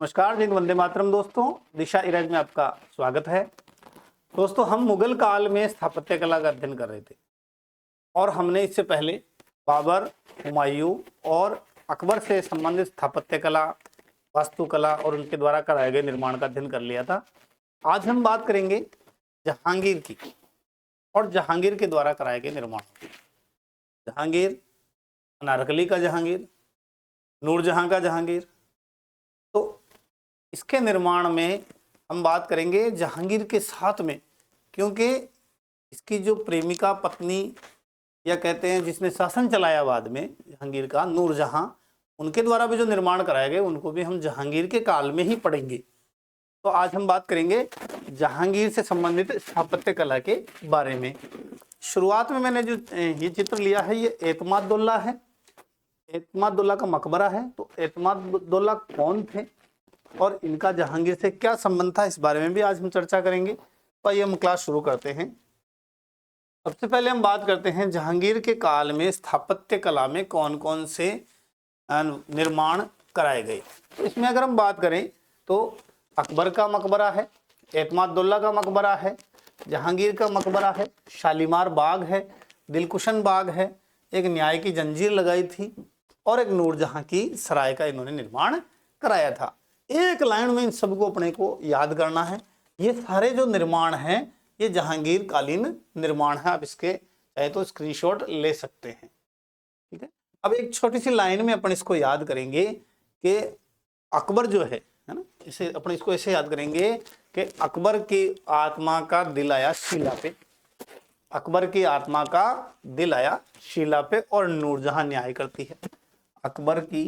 नमस्कार जी, वंदे मातरम दोस्तों। दिशा इराज में आपका स्वागत है। दोस्तों, हम मुगल काल में स्थापत्य कला का अध्ययन कर रहे थे और हमने इससे पहले बाबर, हुमायूं और अकबर से संबंधित स्थापत्य कला, वास्तुकला और उनके द्वारा कराए गए निर्माण का अध्ययन कर लिया था। आज हम बात करेंगे जहांगीर की और जहांगीर के द्वारा कराए गए निर्माण की। जहांगीर, अनारकली का जहांगीर, नूरजहां का जहांगीर। तो इसके निर्माण में हम बात करेंगे जहांगीर के साथ में, क्योंकि इसकी जो प्रेमिका पत्नी या कहते हैं जिसने शासन चलाया बाद में जहांगीर का, नूरजहां, उनके द्वारा भी जो निर्माण कराए गए उनको भी हम जहांगीर के काल में ही पढ़ेंगे। तो आज हम बात करेंगे जहांगीर से संबंधित स्थापत्य कला के बारे में। शुरुआत में मैंने जो ये चित्र लिया है, ये एतमादुल्ला है। एतमादुल्ला का मकबरा है। तो एतमादुल्ला कौन थे और इनका जहांगीर से क्या संबंध था, इस बारे में भी आज हम चर्चा करेंगे। तो आइए हम क्लास शुरू करते हैं। सबसे पहले हम बात करते हैं जहांगीर के काल में स्थापत्य कला में कौन कौन से निर्माण कराए गए। तो इसमें अगर हम बात करें तो अकबर का मकबरा है, एतमादुल्ला का मकबरा है, जहांगीर का मकबरा है, शालीमार बाग है, दिलकुशन बाग है, एक न्याय की जंजीर लगाई थी और एक नूरजहां की सराय का इन्होंने निर्माण कराया था। एक लाइन में इन सबको अपने को याद करना है। ये सारे जो निर्माण हैं ये जहांगीर कालीन निर्माण है। आप इसके चाहे तो स्क्रीनशॉट ले सकते हैं, ठीक है। अब एक छोटी सी लाइन में अपन इसको याद करेंगे कि अकबर जो है ना, इसे अपन इसको ऐसे याद करेंगे कि अकबर की आत्मा का दिल आया शिला पे, अकबर की आत्मा का दिल आया शिला पे और नूरजहां न्याय करती है। अकबर की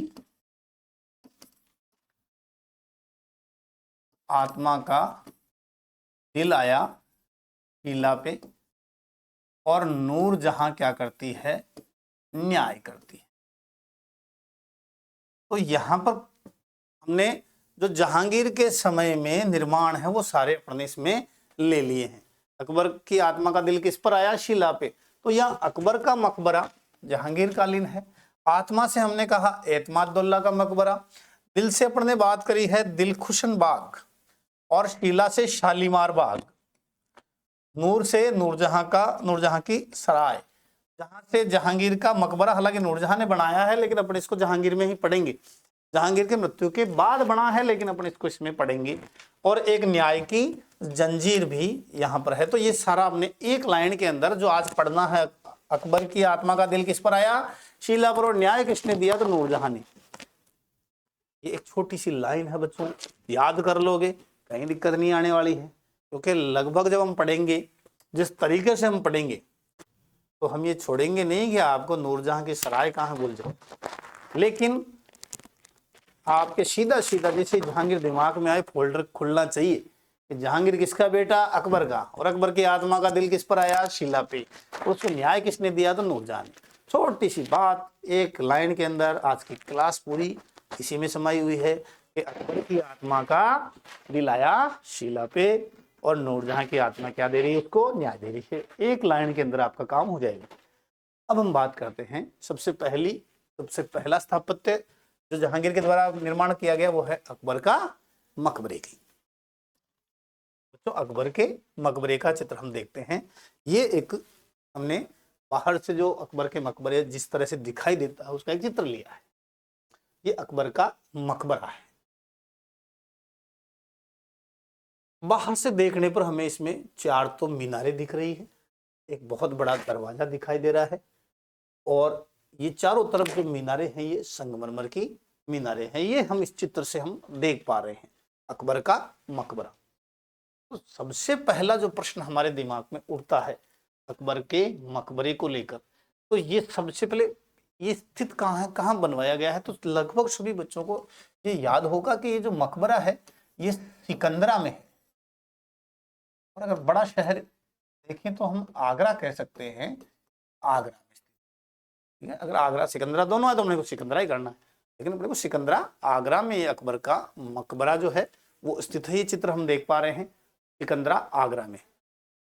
आत्मा का दिल आया शिला पे और नूरजहां क्या करती है, न्याय करती है। तो यहां पर हमने जो जहांगीर के समय में निर्माण है वो सारे अपने इसमें ले लिए हैं। अकबर की आत्मा का दिल किस पर आया, शिला पे। तो यहाँ अकबर का मकबरा जहांगीर कालीन है। आत्मा से हमने कहा एतमादुल्ला का मकबरा, दिल से अपने बात करी है दिलखुशन बाग और शिला से शालीमार बाग, नूर से नूरजहां की सराय, जहां से जहांगीर का मकबरा। हालांकि नूरजहां ने बनाया है लेकिन अपन इसको जहांगीर में ही पढ़ेंगे। जहांगीर के मृत्यु के बाद बना है लेकिन अपन इसको इसमें पढ़ेंगे। और एक न्याय की जंजीर भी यहाँ पर है। तो ये सारा अपने एक लाइन के अंदर जो आज पढ़ना है, अकबर की आत्मा का दिल किस पर आया, शिला पर, और न्याय किसने दिया, तो नूरजहां ने। ये एक छोटी सी लाइन है बच्चों, याद कर लोगे, कहीं दिक्कत नहीं आने वाली है। क्योंकि लगभग जब हम पढ़ेंगे, जिस तरीके से हम पढ़ेंगे, तो हम ये छोड़ेंगे नहीं कि आपको नूरजहां की सराय कहाँ भूल जाओ, लेकिन आपके सीधा सीधा जैसे जहांगीर दिमाग में आए फोल्डर खुलना चाहिए कि जहांगीर किसका बेटा, अकबर का, और अकबर की आत्मा का दिल किस पर आया, शिला पे। उसको न्याय किसने दिया, तो नूरजहां ने। छोटी सी बात एक लाइन के अंदर आज की क्लास पूरी इसी में समाई हुई है कि अकबर की आत्मा का दिल आया शिला पे और नूरजहां की आत्मा क्या दे रही है, उसको न्याय दे रही है। एक लाइन के अंदर आपका काम हो जाएगा। अब हम बात करते हैं सबसे पहला स्थापत्य जो जहांगीर के द्वारा निर्माण किया गया वो है अकबर का मकबरे की। तो अकबर के मकबरे का चित्र हम देखते हैं। ये एक हमने बाहर से जो अकबर के मकबरे जिस तरह से दिखाई देता है उसका एक चित्र लिया है। ये अकबर का मकबरा है। बाहर से देखने पर हमें इसमें 4 तो मीनारें दिख रही है, एक बहुत बड़ा दरवाजा दिखाई दे रहा है, और ये चारों तरफ जो मीनारें हैं ये संगमरमर की मीनारें हैं। ये हम इस चित्र से हम देख पा रहे हैं अकबर का मकबरा। तो सबसे पहला जो प्रश्न हमारे दिमाग में उठता है अकबर के मकबरे को लेकर, तो ये सबसे पहले ये स्थित कहाँ है, कहाँ बनवाया गया है। तो लगभग सभी बच्चों को ये याद होगा कि ये जो मकबरा है ये सिकंदरा में है। और अगर बड़ा शहर देखें तो हम आगरा कह सकते हैं, आगरा में, ठीक है। अगर आगरा सिकंदरा दोनों है तो अपने को सिकंदरा ही करना है, लेकिन अपने को सिकंदरा आगरा में ये अकबर का मकबरा जो है वो स्थित है। ये चित्र हम देख पा रहे हैं सिकंदरा आगरा में।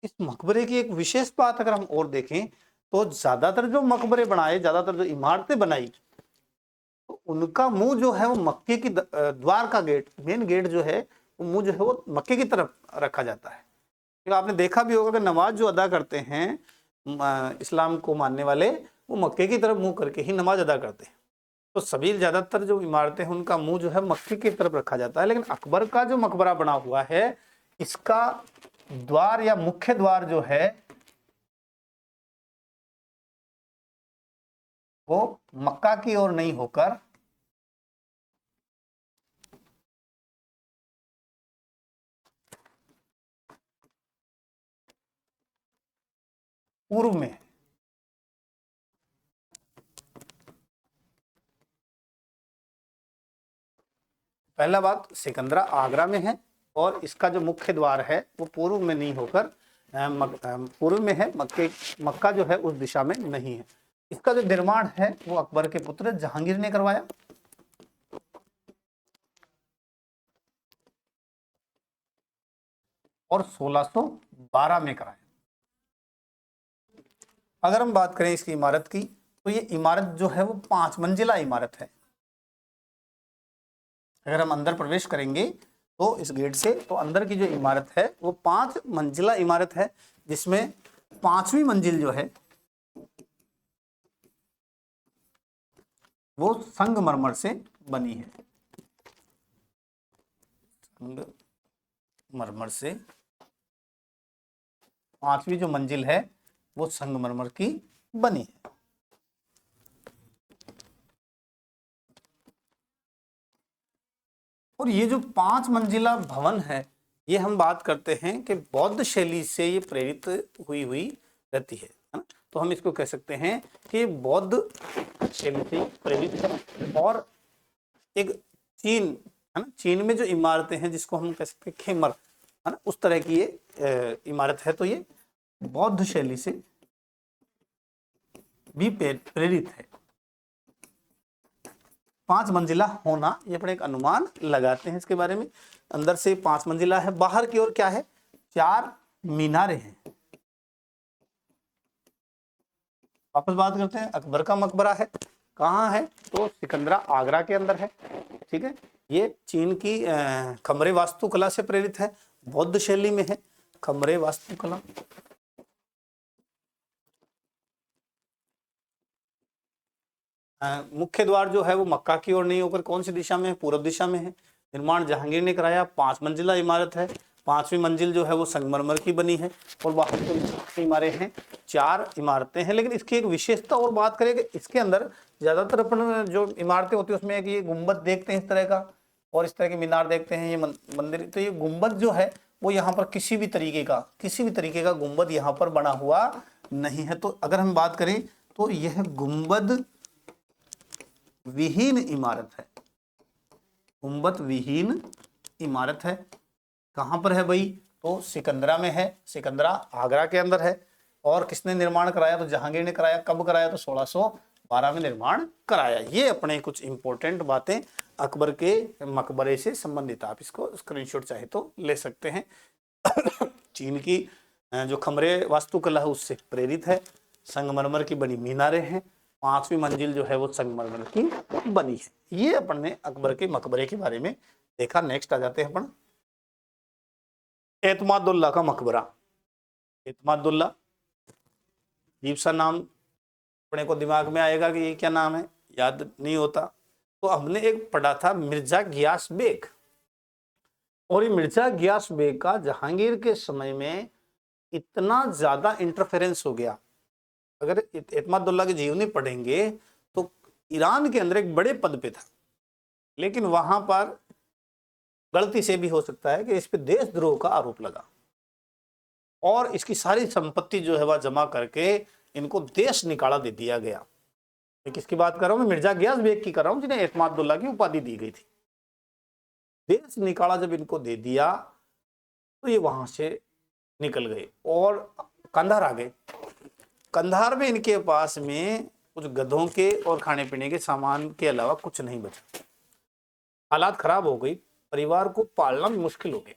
इस मकबरे की एक विशेष बात अगर हम और देखें तो ज्यादातर जो मकबरे बनाए, ज्यादातर जो इमारतें बनाई, तो उनका मुंह जो है वो मक्के की द्वार का गेट, मेन गेट जो है वो मुंह जो है वो मक्के की तरफ रखा जाता है। तो आपने देखा भी होगा कि नमाज जो अदा करते हैं इस्लाम को मानने वाले, वो मक्के की तरफ मुंह करके ही नमाज अदा करते हैं। तो सभी ज्यादातर जो इमारतें हैं उनका मुंह जो है मक्के की तरफ रखा जाता है। लेकिन अकबर का जो मकबरा बना हुआ है, इसका द्वार या मुख्य द्वार जो है वो मक्का की ओर नहीं होकर पूर्व में है। पहला बात, सिकंदरा आगरा में है और इसका जो मुख्य द्वार है वो पूर्व में नहीं होकर पूर्व में है, मक्का जो है उस दिशा में नहीं है। इसका जो निर्माण है वो अकबर के पुत्र जहांगीर ने करवाया। और 1612 में कराया। अगर हम बात करें इसकी इमारत की, तो ये इमारत जो है वो 5 मंजिला इमारत है। अगर हम अंदर प्रवेश करेंगे तो इस गेट से, तो अंदर की जो इमारत है वो 5 मंजिला इमारत है, जिसमें 5वीं मंजिल जो है वो संगमरमर से बनी है। संगमरमर से 5वीं जो मंजिल है वो संगमरमर की बनी है। और ये जो 5 मंजिला भवन है, ये हम बात करते हैं कि बौद्ध शैली से ये प्रेरित हुई रहती है ना। तो हम इसको कह सकते हैं कि बौद्ध शैली से प्रेरित है। और एक चीन है ना, चीन में जो इमारतें हैं जिसको हम कह सकते हैं खेमर है ना, उस तरह की ये इमारत है। तो ये बौद्ध शैली से भी प्रेरित है। 5 मंजिला होना, ये अपने एक अनुमान लगाते हैं इसके बारे में। अंदर से 5 मंजिला है, बाहर की ओर क्या है, 4 मीनारें हैं। वापस बात करते हैं, अकबर का मकबरा है कहाँ है, तो सिकंदरा आगरा के अंदर है। ठीक है, ये चीन की खमरे वास्तुकला से प्रेरित है, बौद्ध शैली में है खमरे वास्तुकला। मुख्य द्वार जो है वो मक्का की ओर नहीं होकर कौन सी दिशा में है, पूर्व दिशा में है। निर्माण जहांगीर ने कराया, 5 मंजिला इमारत है। 5वीं मंजिल जो है वो संगमरमर की बनी है। और बाहर की इमारतें हैं, 4 इमारतें हैं। लेकिन इसकी एक विशेषता और बात करें कि इसके अंदर ज्यादातर अपन जो इमारतें होती है उसमें एक ये गुंबद देखते हैं इस तरह का, और इस तरह की मीनार देखते हैं, ये मंदिर। तो ये गुंबद जो है वो यहाँ पर किसी भी तरीके का गुंबद यहाँ पर बना हुआ नहीं है। तो अगर हम बात करें तो यह गुंबद विहीन इमारत है, गुंबद विहीन इमारत है। कहां पर है भाई, तो सिकंदरा में है, सिकंदरा आगरा के अंदर है। और किसने निर्माण कराया, तो जहांगीर ने कराया। कब कराया, तो 1612 में निर्माण कराया। ये अपने कुछ इंपॉर्टेंट बातें अकबर के मकबरे से संबंधित, आप इसको स्क्रीनशॉट चाहे तो ले सकते हैं। चीन की जो खमरे वास्तुकला है उससे प्रेरित है, संगमरमर की बनी मीनारें हैं, 5वीं मंजिल जो है वो संगमरमर की बनी है। ये अपन ने अकबर के मकबरे के बारे में देखा। नेक्स्ट आ जाते हैं अपन एतमादुल्ला का मकबरा। एतमादुल्ला अजीब सा नाम अपने को दिमाग में आएगा कि ये क्या नाम है, याद नहीं होता। तो हमने एक पढ़ा था मिर्जा गियास बेग, और ये मिर्जा गियास बेग का जहांगीर के समय में इतना ज्यादा इंटरफेरेंस हो गया। अगर एतमादुल्ला की जीवनी पढ़ेंगे तो ईरान के अंदर एक बड़े पद पे था, लेकिन वहां पर गलती से भी हो सकता है कि इस पे देशद्रोह का आरोप लगा, और इसकी सारी संपत्ति जो है वह जमा करके इनको देश निकाला दे दिया गया। मैं किसकी बात कर रहा हूं, मैं मिर्जा गियास बेग की कर रहा हूं, जिन्हें एतमादुल्ला की उपाधि दी गई थी। देश निकाला जब इनको दे दिया तो ये वहां से निकल गए और कंधार आ गए। कंधार में इनके पास में कुछ गधों के और खाने पीने के सामान के अलावा कुछ नहीं बचा। हालात खराब हो गई, परिवार को पालना भी मुश्किल हो गया।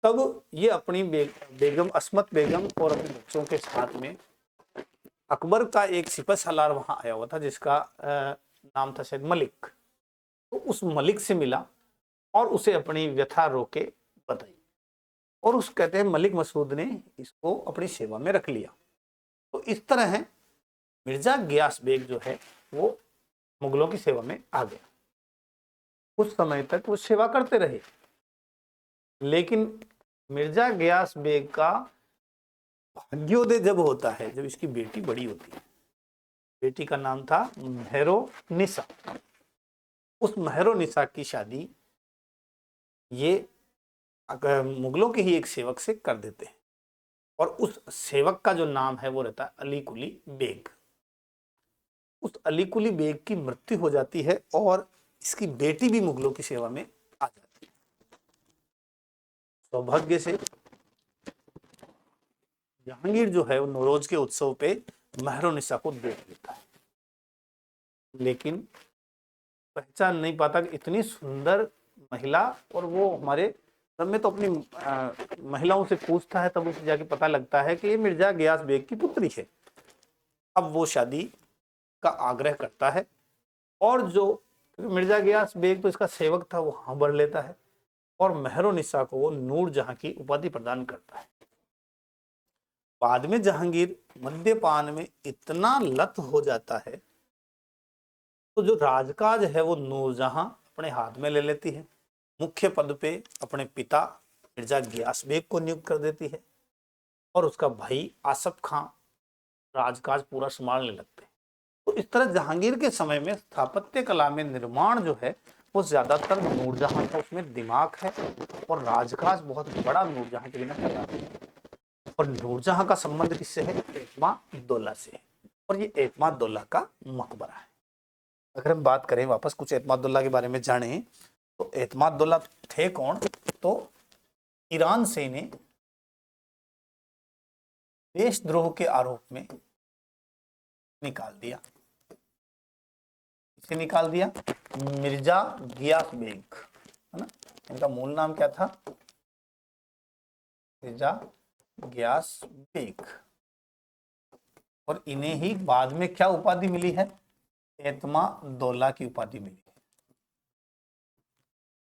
तब ये अपनी बेगम अस्मत बेगम और अपने बच्चों के साथ में, अकबर का एक सिपह सालार वहां आया हुआ था जिसका नाम था शायद मलिक, तो उस मलिक से मिला और उसे अपनी व्यथा रोके बताई, और उस कहते हैं मलिक मसूद ने इसको अपनी सेवा में रख लिया। तो इस तरह है मिर्जा गियास बेग जो है वो मुगलों की सेवा में आ गया। कुछ समय तक वो सेवा करते रहे, लेकिन मिर्जा गियास बेग का भाग्योदय जब होता है, जब इसकी बेटी बड़ी होती है। बेटी का नाम था मेहरो निसा। उस मेहरो निसा की शादी ये मुगलों के ही एक सेवक से कर देते हैं, और उस सेवक का जो नाम है वो रहता है अली कुली बेग। उस अली कुली बेग की मृत्यु हो जाती है और इसकी बेटी भी मुगलों की सेवा में आ जाती है। सौभाग्य से जहांगीर जो है वो नौरोज के उत्सव पे मेहरुन्निसा को देख लेता है, लेकिन पहचान नहीं पाता कि इतनी सुंदर महिला, और वो हमारे सब में तो अपनी महिलाओं से पूछता है, तब उसे जाके पता लगता है कि ये मिर्जा गियास बेग की पुत्री है। अब वो शादी का आग्रह करता है, और जो मिर्जा गियास बेग तो इसका सेवक था वो हाँ भर लेता है, और मेहरुन्निसा को वो नूरजहां की उपाधि प्रदान करता है। बाद में जहांगीर मद्यपान में इतना लत हो जाता है, तो जो राजकाज है वो नूरजहां अपने हाथ में ले लेती है। मुख्य पद पे अपने पिता मिर्जा गियास बेग को नियुक्त कर देती है, और उसका भाई आसफ खां राजकाज पूरा संभालने लगते हैं। तो इस तरह जहांगीर के समय में स्थापत्य कला में निर्माण जो है वो ज्यादातर नूरजहां का उसमें दिमाग है, और राजकाज बहुत बड़ा नूरजहां के बिना चला है। और नूरजहां का संबंध किससे है? एतमादुद्दौला से है, और ये एतमादुद्दौला का मकबरा है। अगर हम बात करें वापस कुछ एतमादुद्दौला के बारे में जानें, तो एतमादुद्दौला थे कौन? तो ईरान से इन्हें देशद्रोह के आरोप में निकाल दिया। इसे निकाल दिया मिर्जा गियास बेग, है ना। इनका मूल नाम क्या था? मिर्जा गियास बेग। और इन्हें ही बाद में क्या उपाधि मिली है? एतमादुद्दौला की उपाधि मिली।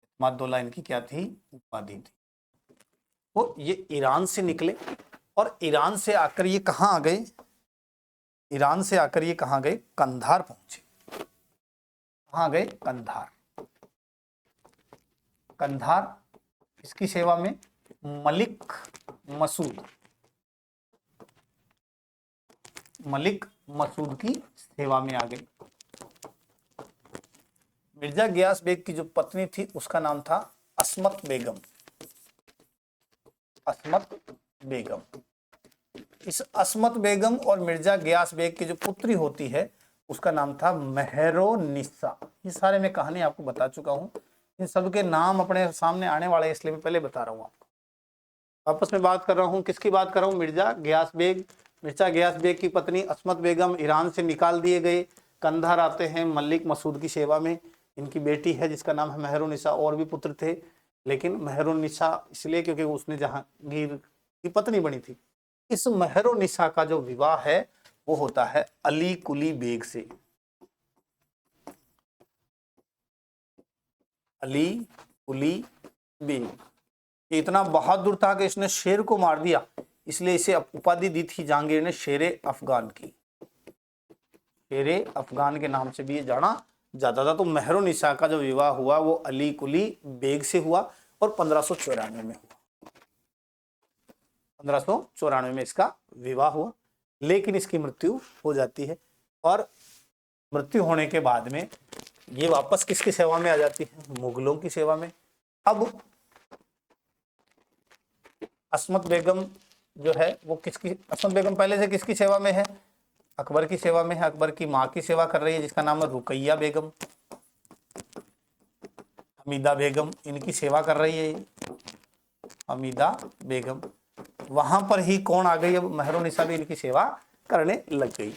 एतमादुद्दौला इनकी क्या थी? उपाधि थी। वो ये ईरान से निकले, और ईरान से आकर ये कहाँ आ गए? ईरान से आकर ये कहाँ गए? कंधार पहुंचे। कहाँ गए? कंधार। कंधार इसकी सेवा में मलिक मसूद, मलिक मसूद की सेवा में आ गए। मिर्जा गियास बेग की जो पत्नी थी उसका नाम था अस्मत बेगम। अस्मत बेगम। इस अस्मत बेगम और मिर्जा गियास बेग की जो पुत्री होती है उसका नाम था मेहरुन्निसा। ये सारे मैं कहानी आपको बता चुका हूँ, इन सब के नाम अपने सामने आने वाले हैं, इसलिए मैं पहले बता रहा हूँ आपको। आपस में बात कर रहा हूँ, किसकी बात कर रहा हूँ? मिर्जा गियास बेग। मिर्जा गियास बेग की पत्नी अस्मत बेगम ईरान से निकाल दिए गए, कंधार आते हैं मलिक मसूद की सेवा में। इनकी बेटी है जिसका नाम है मेहरुन्निसा, और भी पुत्र थे, लेकिन मेहरुन्निसा इसलिए क्योंकि उसने जहांगीर की पत्नी बनी थी। इस मेहरुन्निसा का जो विवाह है वो होता है अली कुली बेग से। अली कुली बेग इतना बहादुर था कि इसने शेर को मार दिया, इसलिए इसे उपाधि दी थी जहांगीर ने शेरे अफगान की। शेरे अफगान के नाम से भी ये जाना जाता था। तो मेहरुन्निसा का जो विवाह हुआ वो अली कुली बेग से हुआ, और 1594 में हुआ। 1594 में इसका विवाह हुआ, लेकिन इसकी मृत्यु हो जाती है, और मृत्यु होने के बाद में ये वापस किसकी सेवा में आ जाती है? मुगलों की सेवा में। अब अस्मत बेगम जो है वो किसकी? अस्मत बेगम पहले से किसकी सेवा में है? अकबर की सेवा में है। अकबर की माँ की सेवा कर रही है जिसका नाम है रुकैया बेगम। हमीदा बेगम इनकी सेवा कर रही है, हमीदा बेगम। वहां पर ही कौन आ गई? अब मेहरुन्निसा भी इनकी सेवा करने लग गई।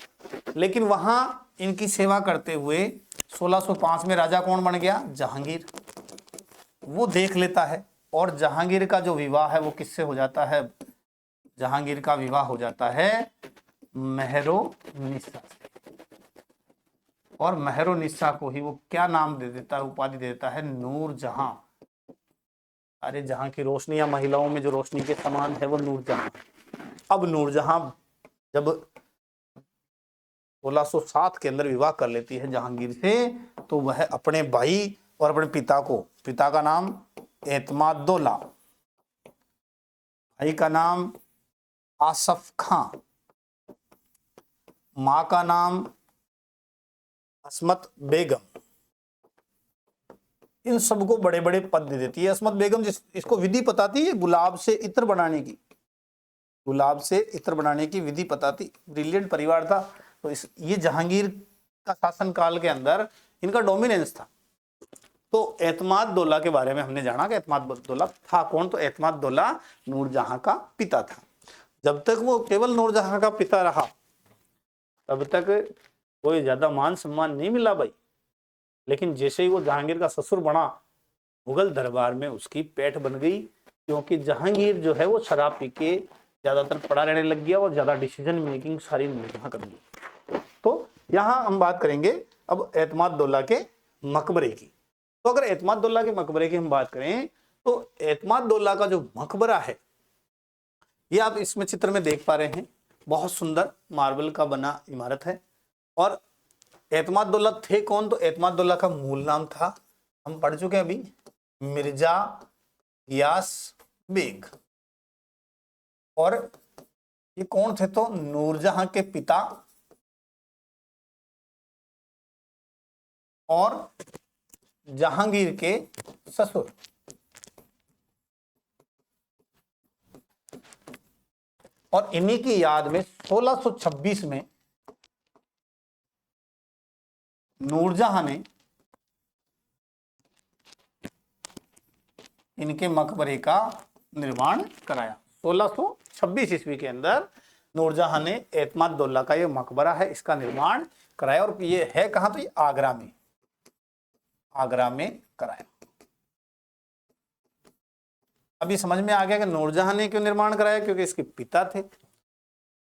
लेकिन वहां इनकी सेवा करते हुए 1605 में राजा कौन बन गया? जहांगीर। वो देख लेता है, और जहांगीर का जो विवाह है वो किससे हो जाता है? जहांगीर का विवाह हो जाता है मेहरुन्निसा से। और मेहरुन्निसा को ही वो क्या नाम दे देता है, उपाधि दे देता है, नूरजहां। अरे जहां की रोशनी या महिलाओं में जो रोशनी के समान है वो नूरजहां। अब नूरजहां जब 1607 के अंदर विवाह कर लेती है जहांगीर से, तो वह अपने भाई और अपने पिता को, पिता का नाम एतमादुल्ला, भाई का नाम आसफ खां, मां का नाम असमत बेगम, इन सबको बड़े बड़े पद दे देती है। असमत बेगम इसको विधि बताती है गुलाब से इत्र बनाने की, गुलाब से इत्र बनाने की विधि बताती। ब्रिलियंट परिवार था। तो ये जहांगीर का शासन काल के अंदर इनका डोमिनेंस था। तो एतमादुल्ला के बारे में हमने जाना कि एतमादुल्ला था कौन, तो एतमादुल्ला नूरजहां का पिता था। जब तक वो केवल नूरजहां का पिता रहा तब तक कोई ज्यादा मान सम्मान नहीं मिला भाई। लेकिन जैसे ही वो जहांगीर का ससुर बना, मुगल दरबार में उसकी पैठ बन गई, क्योंकि जहांगीर जो है वो शराब पी के ज्यादातर पड़ा रहने लग गया और ज्यादा डिसीजन मेकिंग सारी नूरजहां कर दी। तो यहाँ हम बात करेंगे अब एतमादुल्ला के मकबरे की। तो अगर एतमादुल्ला के मकबरे की हम बात करें तो एतमादुल्ला का जो मकबरा है, ये आप इसमें चित्र में देख पा रहे हैं, बहुत सुंदर मार्बल का बना इमारत है। और एतमादुल्ला थे कौन, तो एतमादुल्ला का मूल नाम था, हम पढ़ चुके हैं अभी, मिर्जा गियास बेग। और ये कौन थे, तो नूरजहां के पिता और जहांगीर के ससुर। और इन्हीं की याद में 1626 में नूरजहां ने इनके मकबरे का निर्माण कराया। 1626 ईस्वी के अंदर नूरजहां ने एतमादुल्ला का ये मकबरा है, इसका निर्माण कराया। और ये है कहां, तो ये आगरा में, आगरा में कराया। अभी समझ में आ गया कि नूरजहां ने क्यों निर्माण कराया, क्योंकि इसके पिता थे।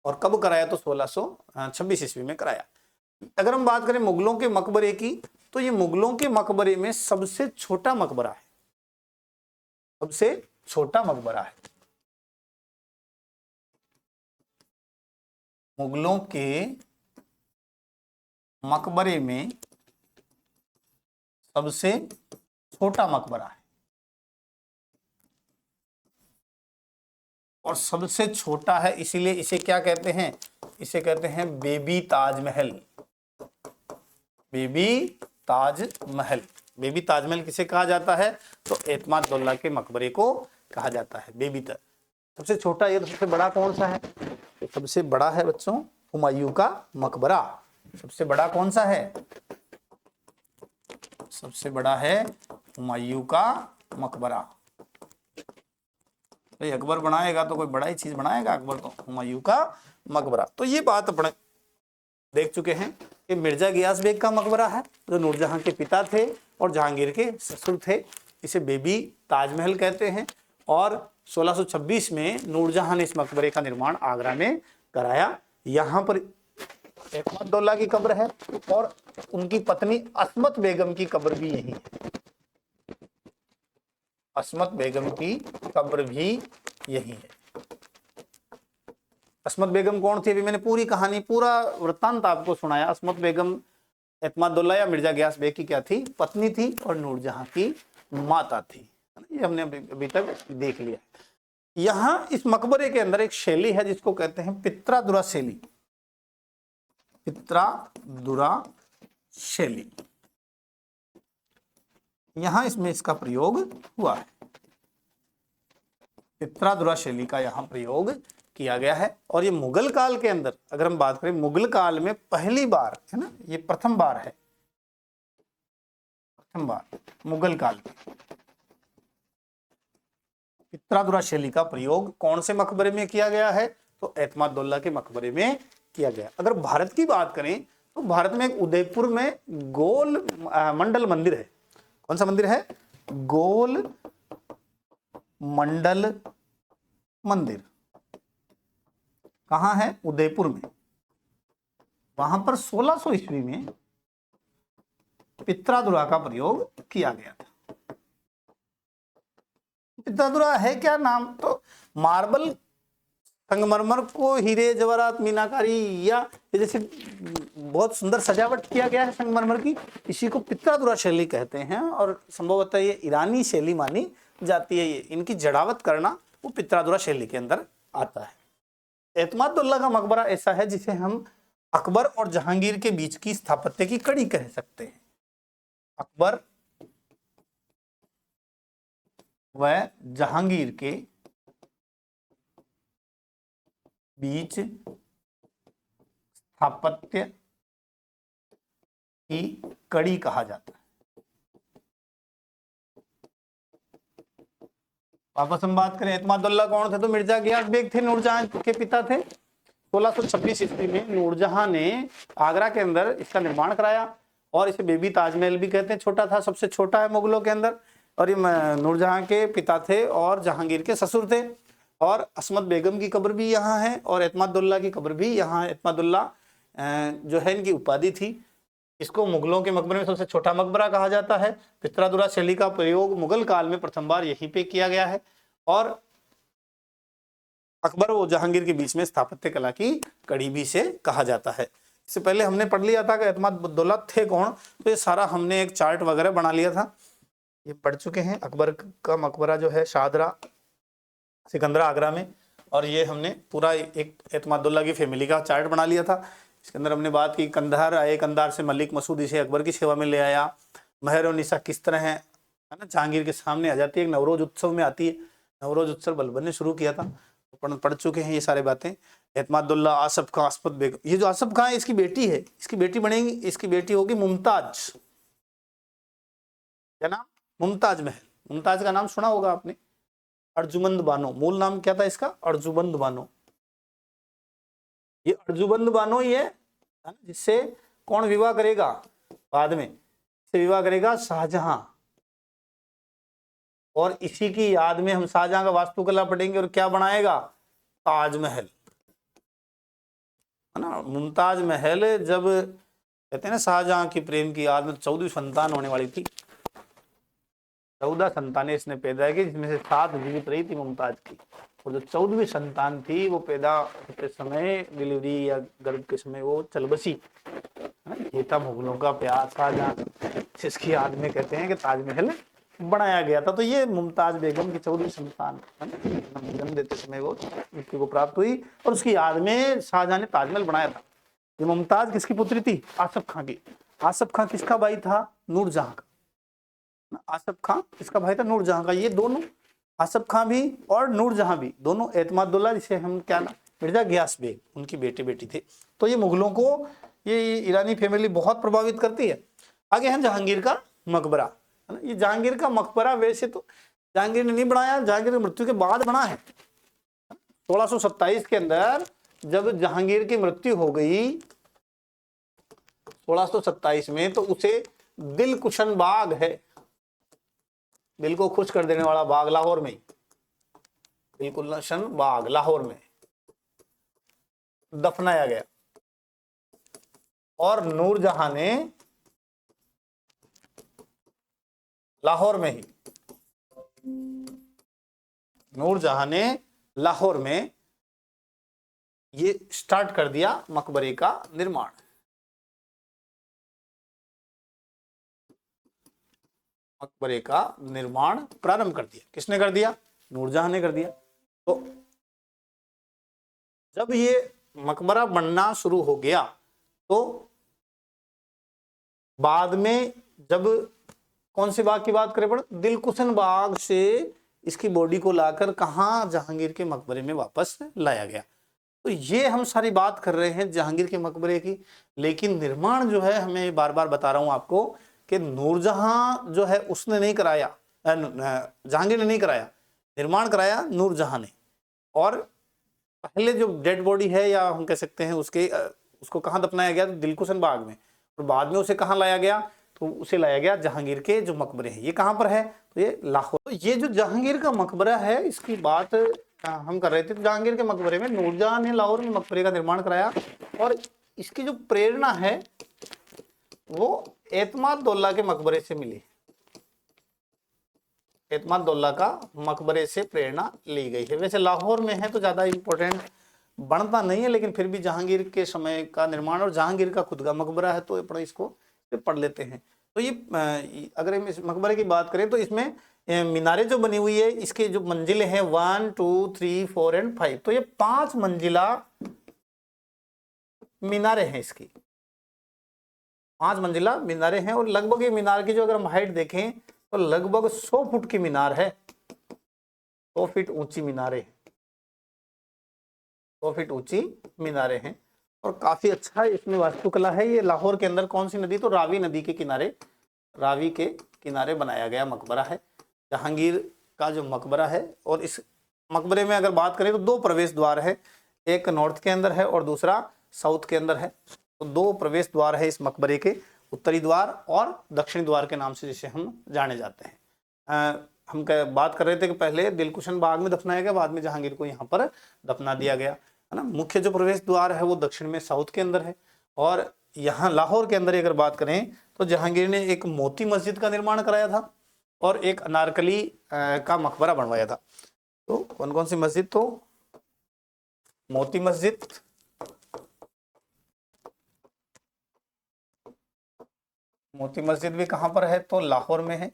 और कब कराया, तो 1626 ईस्वी में कराया। अगर हम बात करें मुगलों के मकबरे की, तो ये मुगलों के मकबरे में सबसे छोटा मकबरा है, सबसे छोटा मकबरा है। मुगलों के मकबरे में सबसे छोटा मकबरा है। और सबसे छोटा है इसीलिए इसे क्या कहते हैं, इसे कहते हैं baby Taj Mahal. Baby Taj Mahal, baby Taj Mahal किसे कहा जाता है, तो एतमादुल्ला के मकबरे को कहा जाता है बेबी ताज। सबसे छोटा ये, तो सबसे बड़ा कौन सा है, तो सबसे बड़ा है बच्चों हुमायूं का मकबरा। सबसे बड़ा कौन सा है, सबसे बड़ा है हुमायूं का मकबरा। भाई अकबर बनाएगा तो कोई बड़ा ही चीज बनाएगा अकबर, तो हुमायूं का मकबरा। तो ये बात अपने देख चुके हैं कि मिर्जा गियास बेग का मकबरा है जो नूरजहां के पिता थे और जहांगीर के ससुर थे, इसे बेबी ताजमहल कहते हैं। और 1626 में नूरजहां ने इस मकबरे का निर्माण आगरा में कराया। यहाँ पर एतमादुल्ला की कब्र है और उनकी पत्नी असमत बेगम की कब्र भी यही है, असमत बेगम की कब्र भी यही है। असमत बेगम कौन थी, अभी मैंने पूरी कहानी, पूरा वृत्तांत आपको सुनाया। असमत बेगम एतमादुल्ला या मिर्जा गियास बेग की क्या थी, पत्नी थी और नूरजहां की माता थी। ये हमने अभी तक देख लिया। यहां इस मकबरे के अंदर एक शैली है जिसको कहते हैं पित्रादुरा शैली, पित्रादुरा शैली। यहां इसमें इसका प्रयोग हुआ है, पित्रादुरा शैली का यहां प्रयोग किया गया है। और ये मुगल काल के अंदर अगर हम बात करें, मुगल काल में पहली बार है ना, ये प्रथम बार है, प्रथम बार मुगल काल में पित्रादुरा शैली का प्रयोग कौन से मकबरे में किया गया है, तो एतमादुल्ला के मकबरे में किया गया। अगर भारत की बात करें तो भारत में एक उदयपुर में गोल मंडल मंदिर है। कौन सा मंदिर है, गोल मंडल मंदिर। कहां है, उदयपुर में। वहां पर 1600 ईस्वी में पित्रादुरा का प्रयोग किया गया था। पित्रादुरा है क्या नाम? तो मार्बल, संगमरमर को हीरे जवाहरात मीनाकारी या जैसे बहुत सुंदर सजावट किया गया है संगमरमर की, इसी को पित्रादुरा शैली कहते हैं। और संभवतः ये ईरानी शैली मानी जाती है। ये इनकी जड़ावत करना वो पित्रादुरा शैली के अंदर आता है। एतमादुल्ला का मकबरा ऐसा है जिसे हम अकबर और जहांगीर के बीच की स्थापत्य की कड़ी कह सकते हैं। अकबर व जहांगीर के बीच स्थापत्य की कड़ी कहा जाता है। वापस हम बात करें एतमादुल्ला कौन थे, तो मिर्जा गियास बेग थे, नूरजहां के पिता थे। 1626 ईस्वी में नूरजहां ने आगरा के अंदर इसका निर्माण कराया और इसे बेबी ताजमहल भी कहते हैं। छोटा था, सबसे छोटा है मुगलों के अंदर। और ये नूरजहां के पिता थे और जहांगीर के ससुर थे। और असमत बेगम की कब्र भी यहाँ है और एतमादुल्ला की कब्र भी यहाँ है। एतमादुल्ला जो है इनकी उपाधि थी। इसको मुगलों के मकबरे में सबसे छोटा मकबरा कहा जाता है। पित्रादुरा शैली का प्रयोग मुगल काल में प्रथम बार यहीं पे किया गया है और अकबर और जहांगीर के बीच में स्थापत्य कला की कड़ी भी से कहा जाता है। इससे पहले हमने पढ़ लिया था कि एतमादुल्ला थे कौन, तो ये सारा हमने एक चार्ट वगैरह बना लिया था, ये पढ़ चुके हैं। अकबर का मकबरा जो है शाहदरा सिकंदरा आगरा में, और ये हमने पूरा एक एतमादुल्ला की फैमिली का चार्ट बना लिया था। इसके अंदर हमने बात की कंधार आए, कंधार से मलिक मसूद इसे अकबर की सेवा में ले आया। महर और निसा किस तरह है ना, जहांगीर के सामने आ जाती है। एक नवरोज उत्सव में आती है, नवरोज उत्सव बलबन ने शुरू किया था, पढ़ चुके हैं ये सारे बातें। एतमादुल्ला, आसफ खां, असफत बेगम, ये जो आसफ खां है इसकी बेटी है, इसकी बेटी बनेगी, इसकी बेटी होगी मुमताज। क्या नाम? मुमताज महल। मुमताज का नाम सुना होगा आपने। अर्जुमंद बानो, मूल नाम क्या था इसका? अर्जुमंद बानो। ये अर्जुमंद बानो ही है ना, जिससे कौन विवाह करेगा बाद में? इससे विवाह करेगा शाहजहां। और इसी की याद में हम शाहजहां का वास्तुकला पढ़ेंगे और क्या बनाएगा? ताजमहल, है ना। मुमताज महल जब कहते हैं ना शाहजहां की प्रेम की याद में 14वीं संतान होने वाली थी, 14 संतानें इसने पैदा की, जिसमें से 7 जीवित रही थी मुमताज की। और जो 14वीं संतान थी वो पैदा होते समय, डिलीवरी या गर्भ के समय वो चल बसी। ये था मुगलों का प्यार शाहजहां, जिसकी याद में कहते हैं कि ताजमहल बनाया गया था। तो ये मुमताज बेगम की 14वीं संतान जन्म देते समय वो मृत्यु को प्राप्त हुई और उसकी याद में शाहजहां ने ताजमहल बनाया था। ये मुमताज किसकी पुत्री थी? आसफ खां की। आसफ खां किसका भाई था? नूरजहां का। आसफ खां इसका भाई था नूरजहां का। ये दोनों, आसफ खां भी और नूरजहां भी, दोनों एतमादुल्ला जिसे हम क्या ना मिर्जा गियास बेग, उनकी बेटी थे। तो ये मुगलों को, ये ईरानी फैमिली बहुत प्रभावित करती है। आगे है जहांगीर का मकबरा, है ना। ये जहांगीर का मकबरा वैसे तो जहांगीर ने नहीं बनाया, जहांगीर की मृत्यु के बाद बना है। 1627 के अंदर जब जहांगीर की मृत्यु हो गई 1627 में, तो उसे दिलकुशन बाग है, दिल को खुश कर देने वाला बाग, लाहौर में, दिलकुशन बाग लाहौर में दफनाया गया। और नूरजहां ने लाहौर में ही, नूरजहां ने लाहौर में ये स्टार्ट कर दिया मकबरे का निर्माण। मकबरे का निर्माण प्रारंभ कर दिया। किसने कर दिया? नूरजहां ने कर दिया। तो जब ये मकबरा बनना शुरू हो गया तो बाद में जब कौन से बाग की बात करें, दिलकुशन बाग से इसकी बॉडी को लाकर कहाँ? जहांगीर के मकबरे में वापस लाया गया। तो ये हम सारी बात कर रहे हैं जहांगीर के मकबरे की, लेकिन निर्माण जो है, हमें बार बार बता रहा हूं आपको कि नूरजहां जो है उसने नहीं कराया, जहांगीर ने नहीं कराया, निर्माण कराया नूरजहां ने। और पहले जो डेड बॉडी है, या हम कह सकते हैं उसको कहाँ दफनाया गया? तो दिलकुशन बाग में। और बाद में उसे कहाँ लाया गया? तो उसे लाया गया जहांगीर के जो मकबरे हैं। ये कहाँ पर है? तो ये लाहौर। तो ये जो जहांगीर का मकबरा है, इसकी बात हम कर रहे थे। तो जहांगीर के मकबरे में नूरजहां ने लाहौर में मकबरे का निर्माण कराया। और इसकी जो प्रेरणा है वो एतमाद-दौला के मकबरे से मिली। एतमाद-दौला का मकबरे से प्रेरणा ली गई है। वैसे लाहौर में है तो ज्यादा इंपॉर्टेंट बनता नहीं है, लेकिन फिर भी जहांगीर के समय का निर्माण और जहांगीर का खुद का मकबरा है तो अपने इसको पढ़ लेते हैं। तो ये अगर हम इस मकबरे की बात करें तो इसमें मीनारें जो बनी हुई है, इसके जो मंजिलें हैं 1 2 3 4 एंड 5, तो ये 5 मंजिला मीनारें हैं। इसकी 5 मंजिला मीनारें हैं और लगभग ये मीनार की जो अगर हम हाइट देखें तो लगभग 100 फुट की मीनार है। 100 फीट ऊंची मीनारें, 100 फीट ऊंची मीनारें हैं और काफी अच्छा इसमें वास्तुकला है। ये लाहौर के अंदर कौन सी नदी, तो रावी नदी के किनारे, रावी के किनारे बनाया गया मकबरा है जहांगीर का जो मकबरा है। और इस मकबरे में अगर बात करें तो 2 प्रवेश द्वार है, एक नॉर्थ के अंदर है और दूसरा साउथ के अंदर है। तो 2 प्रवेश द्वार है इस मकबरे के, उत्तरी द्वार और दक्षिणी द्वार के नाम से जिसे हम जाने जाते हैं। हम बात कर रहे थे कि पहले दिलकुशन बाग में दफनाया गया, बाद में जहांगीर को यहाँ पर दफना दिया गया, है ना। मुख्य जो प्रवेश द्वार है वो दक्षिण में साउथ के अंदर है। और यहाँ लाहौर के अंदर अगर बात करें तो जहांगीर ने एक मोती मस्जिद का निर्माण कराया था और एक अनारकली का मकबरा बनवाया था। तो कौन कौन सी मस्जिद, तो मोती मस्जिद, मोती मस्जिद भी कहां पर है, तो लाहौर में है,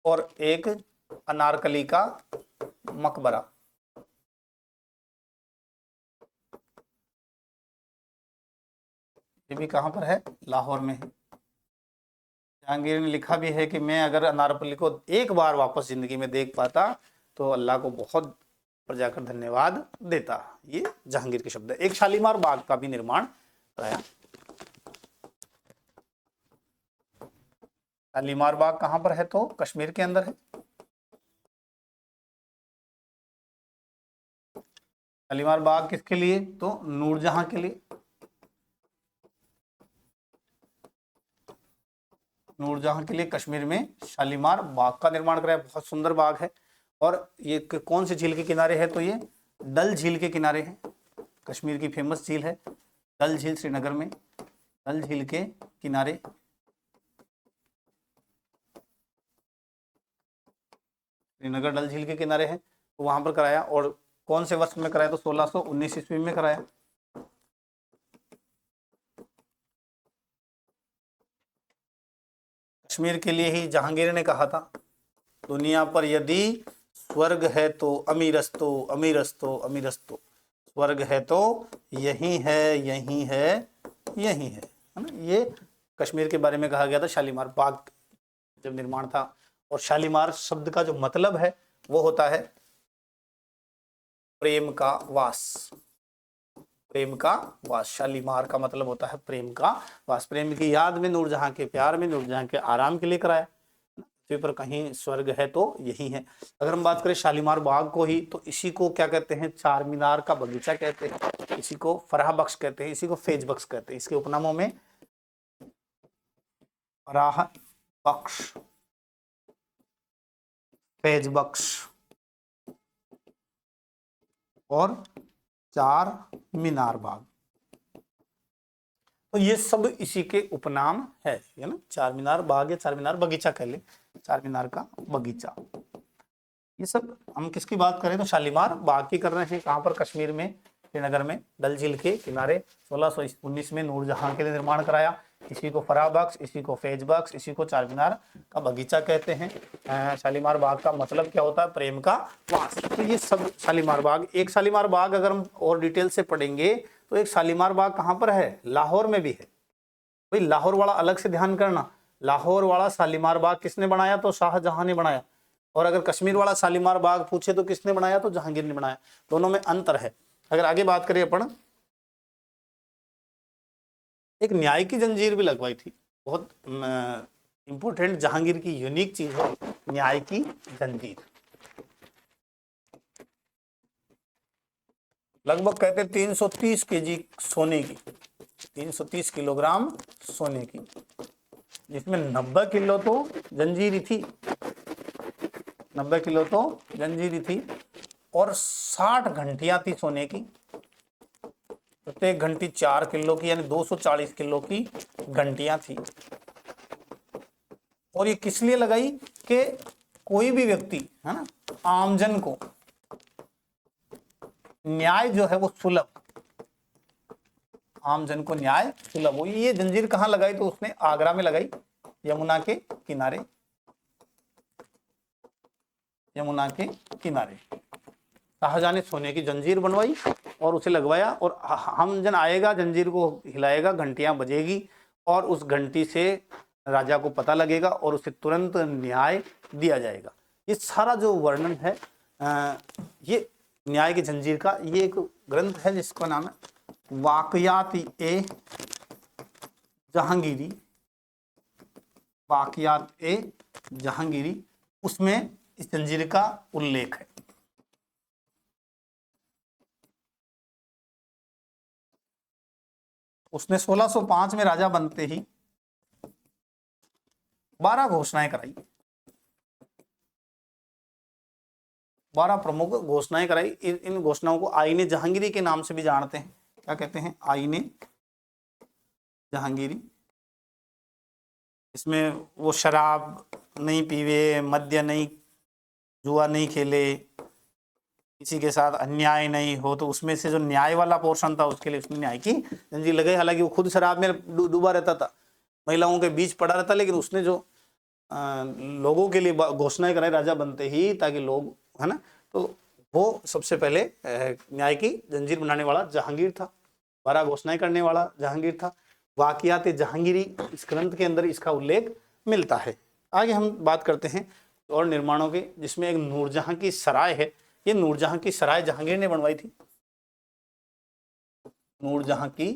और एक अनारकली का मकबरा, ये भी कहां पर है, लाहौर में है। जहांगीर ने लिखा भी है कि मैं अगर अनारकली को एक बार वापस जिंदगी में देख पाता तो अल्लाह को बहुत पर जाकर धन्यवाद देता। ये जहांगीर के शब्द है। एक शालीमार बाग का भी निर्माण कराया। शालीमार बाग कहां पर है, तो कश्मीर के अंदर है। शालीमार बाग किसके लिए, तो नूरजहां के लिए। नूरजहां के लिए कश्मीर में शालीमार बाग का निर्माण कराया। बहुत सुंदर बाग है और ये कौन सी झील के किनारे है, तो ये डल झील के किनारे है। कश्मीर की फेमस झील है डल झील, श्रीनगर में डल झील के किनारे। श्रीनगर डल झील के किनारे है, तो वहां पर कराया। और कौन से वर्ष में कराया, तो 1619 ईस्वी में कराया। कश्मीर के लिए ही जहांगीर ने कहा था, दुनिया पर यदि स्वर्ग है तो अमीरस्तो, अमीरस्तो, अमीरस्तो, स्वर्ग है तो यही है, यही है, यही है ना। ये कश्मीर के बारे में कहा गया था शालीमार बाग जब निर्माण था। और शालीमार शब्द का जो मतलब है वो होता है प्रेम का वास, प्रेम का वास। शालीमार का मतलब होता है प्रेम का वास। प्रेम की याद में, नूरजहां के प्यार में, नूरजहां के आराम के लिए कराया। पृथ्वी पर कहीं स्वर्ग है तो यही है। अगर हम बात करें शालीमार बाग को ही, तो इसी को क्या कहते हैं, चार मीनार का बगीचा कहते हैं, इसी को फराह बख्श कहते हैं, इसी को फैज बख्श कहते हैं। इसके उपनामों में फराह बख्श, फैज बख्श और चार मीनार बाग, तो ये सब इसी के उपनाम है ना। चार मीनार बाग या चार मीनार बगीचा कह ले, चार मीनार का बगीचा। ये सब हम किसकी बात करें तो शालीमार बाग की कर रहे हैं। कहाँ पर, कश्मीर में, श्रीनगर में डल झील के किनारे। 1619 में नूरजहां के लिए निर्माण कराया। इसी को फराह बख्श, इसी को फैज बख्श, इसी को चार मीनार का बगीचा कहते हैं। शालीमार बाग का मतलब क्या होता है, प्रेम का वास। तो ये सब शालीमार बाग। एक शालीमार बाग अगर हम और डिटेल से पढ़ेंगे तो एक शालीमार बाग कहाँ पर है, लाहौर में भी है। भाई लाहौर वाला अलग से ध्यान करना, लाहौर वाला शालीमार बाग किसने बनाया, तो शाहजहां ने बनाया। और अगर कश्मीर वाला शालीमार बाग पूछे तो किसने बनाया, तो जहांगीर ने बनाया। दोनों में अंतर है। अगर आगे बात करें अपन, एक न्याय की जंजीर भी लगवाई थी, बहुत इंपॉर्टेंट जहांगीर की यूनिक चीज है न्याय की जंजीर। लगभग कहते 330 केजी सोने की, 330 किलोग्राम सोने की, जिसमें 90 किलो तो जंजीरी थी, 90 किलो तो जंजीरी थी, और 60 घंटियां थी सोने की। तो प्रत्येक घंटी 4 किलो की, यानी 240 किलो की घंटियां थी। और ये किस लिए लगाई कि कोई भी व्यक्ति है ना, आमजन को न्याय जो है वो सुलभ, आमजन को न्याय सुलभ हो। ये जंजीर कहाँ लगाई, तो उसने आगरा में लगाई, यमुना के किनारे, यमुना के किनारे। शाहजहां ने सोने की जंजीर बनवाई और उसे लगवाया, और आमजन आएगा, जंजीर को हिलाएगा, घंटियां बजेगी, और उस घंटी से राजा को पता लगेगा और उसे तुरंत न्याय दिया जाएगा। ये सारा जो वर्णन है ये न्याय की जंजीर का, ये एक ग्रंथ है जिसका नाम है वाकयात-ए जहांगीरी, वाकयात-ए जहांगीरी, उसमें इस जंजीर का उल्लेख है। उसने 1605 में राजा बनते ही 12 घोषणाएं कराई, 12 प्रमुख घोषणाएं कराई। इन घोषणाओं को आईने जहांगीरी के नाम से भी जानते हैं। क्या कहते हैं? आईने जहांगीरी। इसमें वो शराब नहीं पीवे, मद्य नहीं, जुआ नहीं खेले, किसी के साथ अन्याय नहीं हो, तो उसमें से जो न्याय वाला पोर्शन था उसके लिए उसने न्याय की जंजीर लगाई। हालांकि वो खुद शराब में डूबा रहता था, महिलाओं के बीच पड़ा रहता, लेकिन उसने जो लोगों के लिए घोषणाएं कराई राजा बनते ही, ताकि लोग, है ना, तो वो सबसे पहले न्याय की जंजीर बनाने वाला जहांगीर था, 12 घोषणाएं करने वाला जहांगीर था। वाकयात जहांगीरी, इस ग्रंथ के अंदर इसका उल्लेख मिलता है। आगे हम बात करते हैं और निर्माणों के, जिसमें एक नूरजहां की सराय है। ये नूरजहां की सराय जहांगीर ने बनवाई थी, नूरजहां की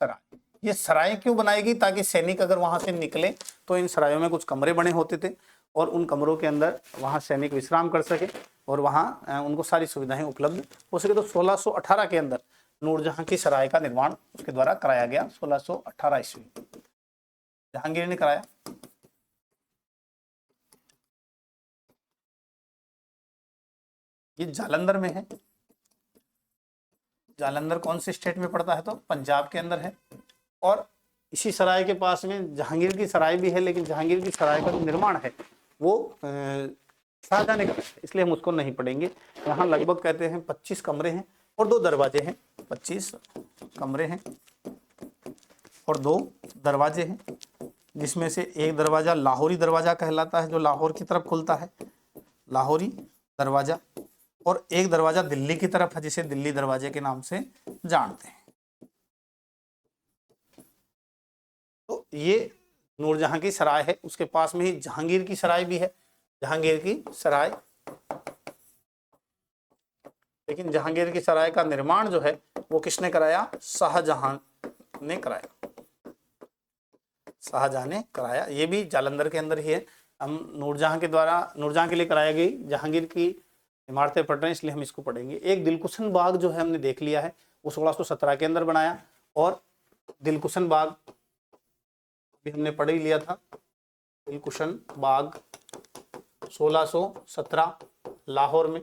सराय। ये सराय क्यों बनाई गई? ताकि सैनिक अगर वहां से निकले तो इन सरायों में कुछ कमरे बने होते थे, और उन कमरों के अंदर वहां सैनिक विश्राम कर सके और वहां उनको सारी सुविधाएं उपलब्ध हो सके। तो 1618 के अंदर नूरजहां की सराय का निर्माण उसके द्वारा कराया गया। 1618 ईस्वी जहांगीर ने कराया। ये जालंधर में है। जालंधर कौन से स्टेट में पड़ता है? तो पंजाब के अंदर है। और इसी सराय के पास में जहांगीर की सराय भी है, लेकिन जहांगीर की सराय का जो निर्माण है वो शाहजहां ने कराया, इसलिए हम उसको नहीं पढ़ेंगे। यहाँ लगभग कहते हैं 25 कमरे हैं और 2 दरवाजे हैं। 25 कमरे हैं और 2 दरवाजे हैं, जिसमें से एक दरवाजा लाहौरी दरवाजा कहलाता है, जो लाहौर की तरफ खुलता है, लाहौरी दरवाजा, और एक दरवाजा दिल्ली की तरफ है, जिसे दिल्ली दरवाजे के नाम से जानते हैं। तो ये नूरजहां की सराय है। उसके पास में ही जहांगीर की सराय भी है, जहांगीर की सराय। लेकिन जहांगीर की सराय का निर्माण जो है वो किसने कराया? शाहजहां ने कराया, शाहजहां ने कराया। ये भी जालंधर के अंदर ही है। हम नूरजहां के द्वारा, नूरजहां के लिए कराया गई जहांगीर की इमारतें पढ़ रहे हैं, इसलिए हम इसको पढ़ेंगे। एक दिलकुशन बाग जो है हमने देख लिया है, वो 1617 के अंदर बनाया, और दिलकुशन बाग भी हमने पढ़ ही लिया था। दिलकुशन बाग 1617 लाहौर में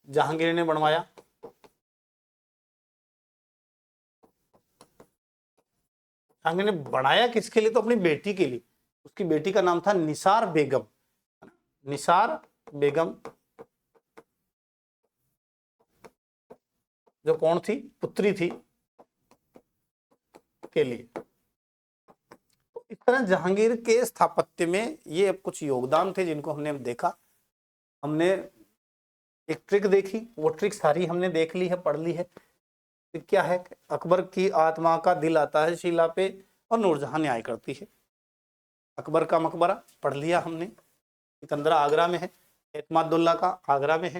जहांगीर ने बनवाया। जहांगीर ने बनाया किसके लिए? तो अपनी बेटी के लिए। उसकी बेटी का नाम था निसार बेगम, निसार बेगम, जो कौन थी? पुत्री थी, के लिए। तो इस तरह जहांगीर के स्थापत्य में ये अब कुछ योगदान थे जिनको हमने देखा। हमने एक ट्रिक देखी, वो ट्रिक सारी हमने देख ली है, पढ़ ली है। क्या है? अकबर की आत्मा का दिल आता है शीला पे और नूरजहां न्याय करती है। अकबर का मकबरा पढ़ लिया हमने, सिकंदरा आगरा में है, एतमादुल्ला का आगरा में है,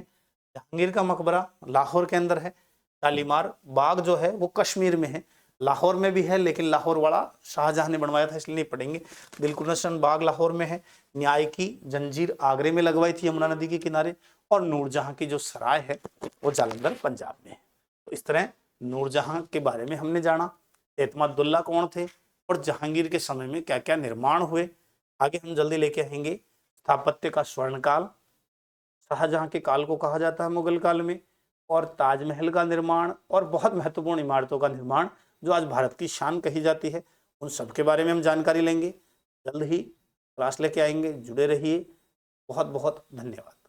जहांगीर का मकबरा लाहौर के अंदर है, शालीमार बाग जो है वो कश्मीर में है, लाहौर में भी है, लेकिन लाहौर वाला शाहजहां ने बनवाया था इसलिए नहीं पढ़ेंगे। दिलकुशन बाग लाहौर में है, न्याय की जंजीर आगरे में लगवाई थी यमुना नदी के किनारे, और नूरजहां की जो सराय है वो जालंधर पंजाब में है। तो इस तरह नूरजहां के बारे में हमने जाना, एतमादुल्ला कौन थे और जहांगीर के समय में क्या क्या निर्माण हुए। आगे हम जल्दी लेके आएंगे। स्थापत्य का स्वर्णकाल, शाहजहां के काल को कहा जाता है मुगल काल में। और ताजमहल का निर्माण और बहुत महत्वपूर्ण इमारतों का निर्माण जो आज भारत की शान कही जाती है, उन सब के बारे में हम जानकारी लेंगे। जल्द ही क्लास लेके आएंगे, जुड़े रहिए। बहुत बहुत धन्यवाद।